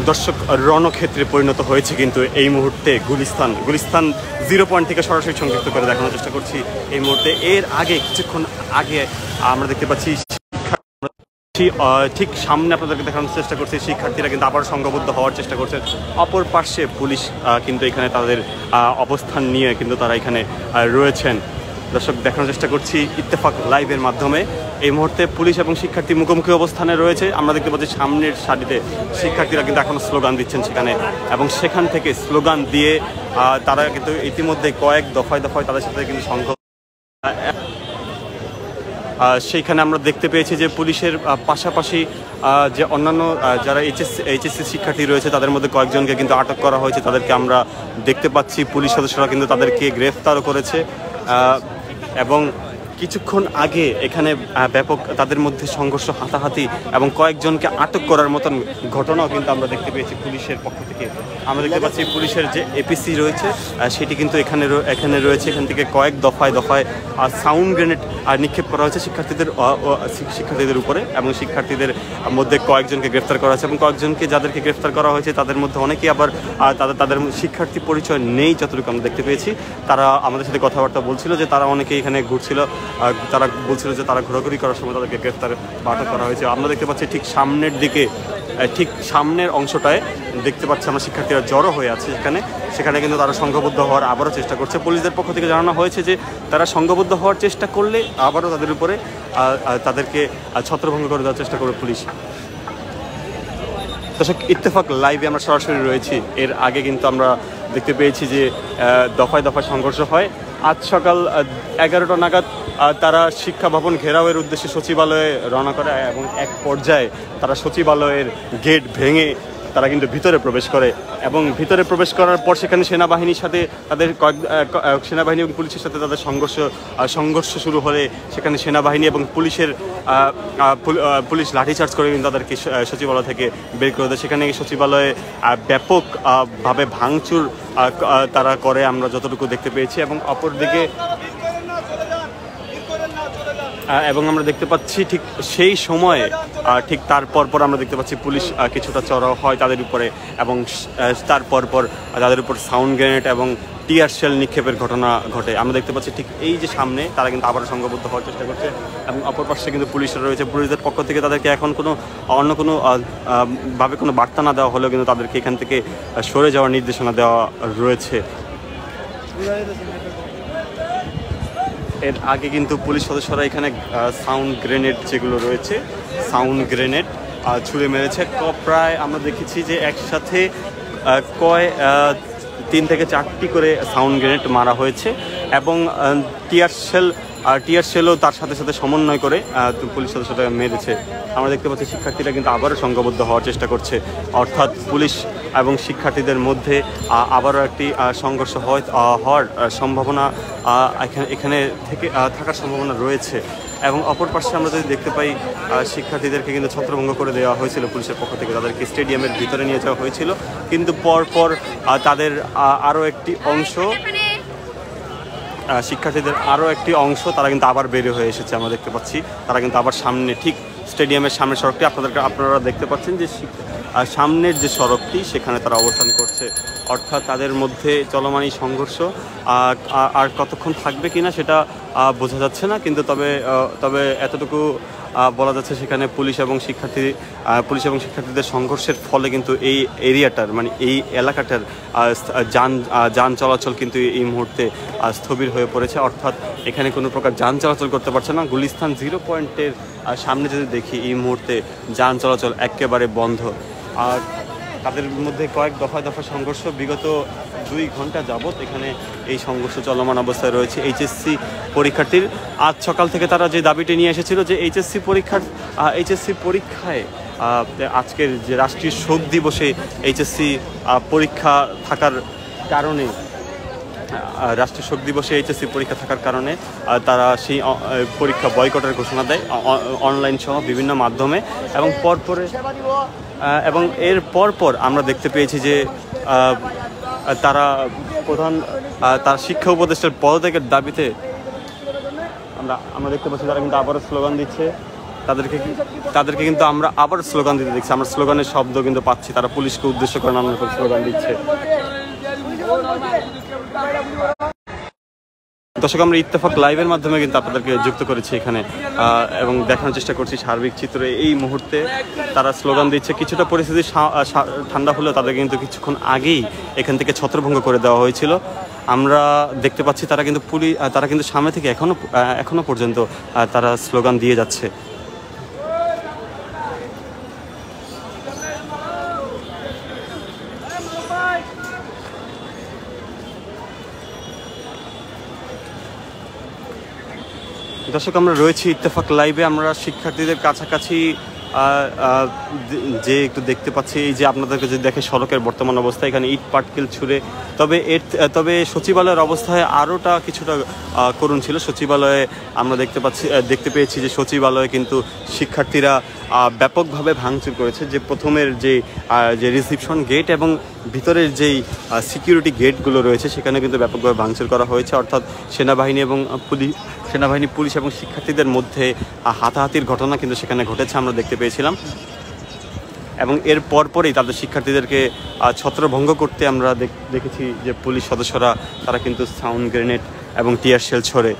দর্শক রণক্ষেত্রে পরিণত হয়েছে কিন্তু এই মুহূর্তে গুলিস্তান 0 পয়েন্ট থেকে সরাসরি সংযুক্ত করে দেখানোর চেষ্টা করছি এই মুহূর্তে। এর আগে কিছুক্ষণ আগে আমরা দেখতে পাচ্ছি ঠিক সামনে আপনাদেরকে দেখানোর চেষ্টা করছি শিক্ষার্থীরা কিন্তু আবার সংঘবদ্ধ হওয়ার চেষ্টা করছে। অপর পার্শ্বে পুলিশ কিন্তু এখানে তাদের অবস্থান নিয়ে কিন্তু তারা এখানে রয়েছেন। দর্শক দেখানোর চেষ্টা করছি ইত্তেফাক লাইভের মাধ্যমে। এই মুহূর্তে পুলিশ এবং শিক্ষার্থী মুখোমুখি অবস্থানে রয়েছে। আমরা দেখতে পাচ্ছি সামনের সারিতে শিক্ষার্থীরা কিন্তু এখনও স্লোগান দিচ্ছেন সেখানে, এবং সেখান থেকে স্লোগান দিয়ে তারা কিন্তু ইতিমধ্যে কয়েক দফায় তাদের সাথে কিন্তু সেইখানে আমরা দেখতে পেয়েছি যে পুলিশের পাশাপাশি যে অন্যান্য যারা এইচএসসি শিক্ষার্থী রয়েছে তাদের মধ্যে কয়েকজনকে কিন্তু আটক করা হয়েছে। তাদেরকে আমরা দেখতে পাচ্ছি পুলিশ সদস্যরা কিন্তু তাদেরকে গ্রেফতারও করেছে, এবং কিছুক্ষণ আগে এখানে ব্যাপক তাদের মধ্যে সংঘর্ষ, হাতাহাতি এবং কয়েকজনকে আটক করার মতন ঘটনাও কিন্তু আমরা দেখতে পেয়েছি পুলিশের পক্ষ থেকে। আমরা দেখতে পাচ্ছি পুলিশের যে এপিসি রয়েছে সেটি কিন্তু এখানে রয়েছে। এখান থেকে কয়েক দফায় সাউন্ড গ্রেনেড নিক্ষেপ করা হয়েছে শিক্ষার্থীদের উপরে, এবং শিক্ষার্থীদের মধ্যে কয়েকজনকে গ্রেফতার করা হয়েছে, এবং কয়েকজনকে যাদেরকে গ্রেফতার করা হয়েছে তাদের মধ্যে অনেকেই আবার তাদের শিক্ষার্থী পরিচয় নেই যতটুকু আমরা দেখতে পেয়েছি। তারা আমাদের সাথে কথাবার্তা বলছিল যে তারা অনেকেই এখানে ঘুরছিল, তারা বলছিল যে তারা ঘোরাঘুরি করার সময় তাদেরকে গ্রেফতার বা আটক করা হয়েছে। আমরা দেখতে পাচ্ছি ঠিক সামনের দিকে, ঠিক সামনের অংশটায় দেখতে পাচ্ছি আমরা শিক্ষার্থীরা জড়ো হয়ে আছে সেখানে কিন্তু তারা সংঘবদ্ধ হওয়ার আবারও চেষ্টা করছে। পুলিশদের পক্ষ থেকে জানানো হয়েছে যে তারা সংঘবদ্ধ হওয়ার চেষ্টা করলে আবারও তাদের উপরে তাদেরকে ছত্রভঙ্গ করে দেওয়ার চেষ্টা করবে পুলিশ। দর্শক ইত্তেফাক লাইভে আমরা সরাসরি রয়েছি। এর আগে কিন্তু আমরা দেখতে পেয়েছি যে দফায় সংঘর্ষ হয়। আজ সকাল 11টা নাগাদ তারা শিক্ষা ভবন ঘেরাওয়ের উদ্দেশ্যে সচিবালয়ে রওনা করে, এবং এক পর্যায়ে তারা সচিবালয়ের গেট ভেঙে তারা কিন্তু ভিতরে প্রবেশ করে, এবং ভিতরে প্রবেশ করার পর সেখানে সেনাবাহিনীর সাথে তাদের সেনাবাহিনী এবং পুলিশের সাথে তাদের সংঘর্ষ শুরু হলে সেখানে সেনাবাহিনী এবং পুলিশ লাঠিচার্জ করে কিন্তু তাদেরকে সচিবালয় থেকে বের করে দেয়। সেখানে সচিবালয়ে ব্যাপকভাবে ভাঙচুর তারা করে আমরা যতটুকু দেখতে পেয়েছি, এবং অপরদিকে এবং আমরা দেখতে পাচ্ছি ঠিক সেই সময়ে ঠিক তার পরপর আমরা দেখতে পাচ্ছি পুলিশ কিছুটা চড়াও হয় তাদের উপরে, এবং তার পরপর তাদের উপর সাউন্ড গ্রেনেড এবং টিয়ার শেল নিক্ষেপের ঘটনা ঘটে। আমরা দেখতে পাচ্ছি ঠিক এই যে সামনে তারা কিন্তু আবার সংঘবদ্ধ হওয়ার চেষ্টা করছে, এবং অপর পাশে কিন্তু পুলিশরা রয়েছে। পুলিশদের পক্ষ থেকে তাদেরকে এখন অন্য কোনো ভাবে কোনো বার্তা না দেওয়া হলেও কিন্তু তাদেরকে এখান থেকে সরে যাওয়ার নির্দেশনা দেওয়া রয়েছে। এর আগে কিন্তু পুলিশ সদস্যরা এখানে সাউন্ড গ্রেনেড যেগুলো রয়েছে সাউন্ড গ্রেনেড ছুঁড়ে মেরেছে। প্রায় আমরা দেখেছি যে একসাথে 3 থেকে 4টি করে সাউন্ড গ্রেনেড মারা হয়েছে, এবং টিয়ার শেলও তার সাথে সমন্বয় করে পুলিশ সদস্যরা মেরেছে। আমরা দেখতে পাচ্ছি শিক্ষার্থীরা কিন্তু আবারও সংঘবদ্ধ হওয়ার চেষ্টা করছে, অর্থাৎ পুলিশ এবং শিক্ষার্থীদের মধ্যে আবারও একটি সংঘর্ষ হওয়ার সম্ভাবনা এখানে থেকে থাকার সম্ভাবনা রয়েছে। এবং অপর পাশে আমরা যদি দেখতে পাই শিক্ষার্থীদেরকে কিন্তু ছত্রভঙ্গ করে দেওয়া হয়েছিল পুলিশের পক্ষ থেকে, তাদেরকে স্টেডিয়ামের ভিতরে নিয়ে যাওয়া হয়েছিল, কিন্তু পরপর তাদের আরও একটি অংশ শিক্ষার্থীদের আরও একটি অংশ তারা কিন্তু আবার বের হয়ে এসেছে। আমরা দেখতে পাচ্ছি তারা কিন্তু আবার সামনে ঠিক স্টেডিয়ামের সামনের সড়কটি আপনারা দেখতে পাচ্ছেন যে সামনের যে সড়কটি সেখানে তারা অবস্থান করছে, অর্থাৎ তাদের মধ্যে চলমানই সংঘর্ষ আর কতক্ষণ থাকবে কিনা সেটা বোঝা যাচ্ছে না, কিন্তু তবে এতটুকু বলা যাচ্ছে সেখানে পুলিশ এবং শিক্ষার্থীদের সংঘর্ষের ফলে কিন্তু এই এরিয়াটার মানে এই এলাকাটার যান চলাচল কিন্তু এই মুহূর্তে স্থবির হয়ে পড়েছে, অর্থাৎ এখানে কোনো প্রকার যান চলাচল করতে পারছে না। গুলিস্তান 0 পয়েন্টের সামনে যদি দেখি এই মুহূর্তে যান চলাচল একেবারে বন্ধ। আর তাদের মধ্যে কয়েক দফায় সংঘর্ষ বিগত 2 ঘন্টা যাবৎ এখানে এই সংঘর্ষ চলমান অবস্থায় রয়েছে। এইচএসসি পরীক্ষার্থীর আজ সকাল থেকে তারা যে দাবিটি নিয়ে এসেছিল যে এইচএসসি পরীক্ষায় আজকের যে রাষ্ট্রীয় শোক দিবসে এইচএসসি পরীক্ষা থাকার কারণে রাষ্ট্রীয় শোক দিবসে এইচএসসি পরীক্ষা থাকার কারণে তারা সেই পরীক্ষা বয়কটের ঘোষণা দেয় অনলাইন সহ বিভিন্ন মাধ্যমে, এবং এর পরপর আমরা দেখতে পেয়েছি যে তারা তার শিক্ষা উপদেষ্টার পদত্যাগের দাবিতে আমরা দেখতে পাচ্ছি তারা কিন্তু আবারও স্লোগান দিচ্ছে। তাদেরকে কিন্তু আমরা আবার স্লোগান দিতে দেখছি। আমরা স্লোগানের শব্দ কিন্তু পাচ্ছি, তারা পুলিশকে উদ্দেশ্য করে নানান রকম স্লোগান দিচ্ছে। দর্শক, আমরা ইত্তেফাক লাইভের মাধ্যমে কিন্তু আপনাদেরকে যুক্ত করেছি এখানে এবং দেখানোর চেষ্টা করছি সার্বিক চিত্র। এই মুহূর্তে তারা স্লোগান দিচ্ছে। কিছুটা পরিস্থিতি ঠান্ডা হলেও তাদের কিন্তু কিছুক্ষণ আগেই এখান থেকে ছত্রভঙ্গ করে দেওয়া হয়েছিল। আমরা দেখতে পাচ্ছি তারা কিন্তু সামনে থেকে এখনো পর্যন্ত তারা স্লোগান দিয়ে যাচ্ছে। দর্শক, আমরা রয়েছি ইত্তেফাক লাইভে। আমরা শিক্ষার্থীদের কাছাকাছি যে একটু দেখতে পাচ্ছি, এই যে আপনাদেরকে যদি দেখে সড়কের বর্তমান অবস্থা, এখানে ইট পাটকেল ছুঁড়ে, তবে সচিবালয়ের অবস্থায় আরোটা কিছুটা করুণ ছিল। সচিবালয়ে আমরা দেখতে পেয়েছি যে সচিবালয়ে কিন্তু শিক্ষার্থীরা ব্যাপকভাবে ভাঙচুর করেছে। যে প্রথমের যে রিসিপশন গেট এবং ভিতরের যেই সিকিউরিটি গেটগুলো রয়েছে সেখানে কিন্তু ব্যাপকভাবে ভাঙচুর করা হয়েছে। অর্থাৎ সেনাবাহিনী, পুলিশ এবং শিক্ষার্থীদের মধ্যে হাতাহাতির ঘটনা কিন্তু সেখানে ঘটেছে, আমরা দেখতে পেয়েছিলাম। এবং এর পরপরই তাদের শিক্ষার্থীদেরকে ছত্রভঙ্গ করতে আমরা দেখেছি যে পুলিশ সদস্যরা তারা কিন্তু সাউন্ড গ্রেনেড এবং টিয়ার শেল ছড়ে